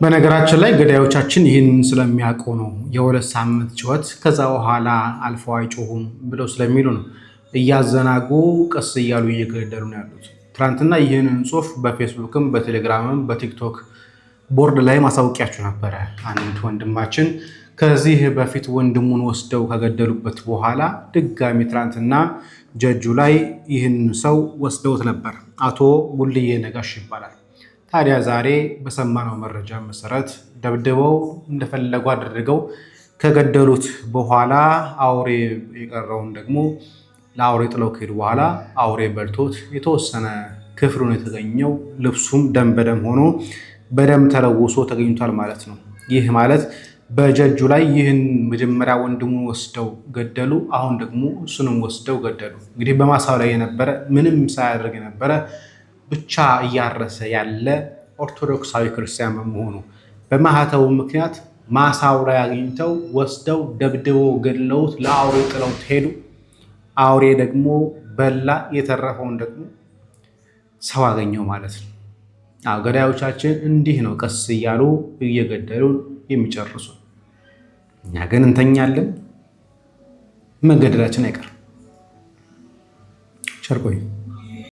በነገራችን ላይ ገዳዮቻችን ይህን ስለሚያውቁ ነው የሁለት ሳምንት ጩኸት ከዛ በኋላ አልፈው አይጮሁም ብለው ስለሚሉ ነው እያዘናጉ ቀስ እያሉ እየገደሉ ነው ያሉት። ትናንትና ይህንን ጽሁፍ በፌስቡክም በቴሌግራምም በቲክቶክ ቦርድ ላይ ማሳወቂያችሁ ነበረ። አንድ ወንድማችን ከዚህ በፊት ወንድሙን ወስደው ከገደሉበት በኋላ ድጋሚ ትናንትና ጀጁ ላይ ይህን ሰው ወስደውት ነበር። አቶ ጉልዬ ነጋሽ ይባላል። ታዲያ ዛሬ በሰማነው መረጃ መሰረት ደብድበው እንደፈለጉ አድርገው ከገደሉት በኋላ አውሬ የቀረውን ደግሞ ለአውሬ ጥለው ከሄዱ በኋላ አውሬ በልቶት የተወሰነ ክፍሉ ነው የተገኘው። ልብሱም ደም በደም ሆኖ በደም ተለውሶ ተገኝቷል ማለት ነው። ይህ ማለት በጀጁ ላይ ይህን መጀመሪያ ወንድሙን ወስደው ገደሉ፣ አሁን ደግሞ እሱንም ወስደው ገደሉ። እንግዲህ በማሳው ላይ የነበረ ምንም ሳያደርግ የነበረ ብቻ እያረሰ ያለ ኦርቶዶክሳዊ ክርስቲያን በመሆኑ በማህተቡ ምክንያት ማሳው ላይ አግኝተው ወስደው ደብድበው ገድለውት ለአውሬ ጥለውት ሄዱ። አውሬ ደግሞ በላ፣ የተረፈውን ደግሞ ሰው አገኘው ማለት ነው። ገዳዮቻችን እንዲህ ነው ቀስ እያሉ እየገደሉ የሚጨርሱ። እኛ ግን እንተኛለን፣ መገደላችን አይቀርም። ቸር ቆዩ።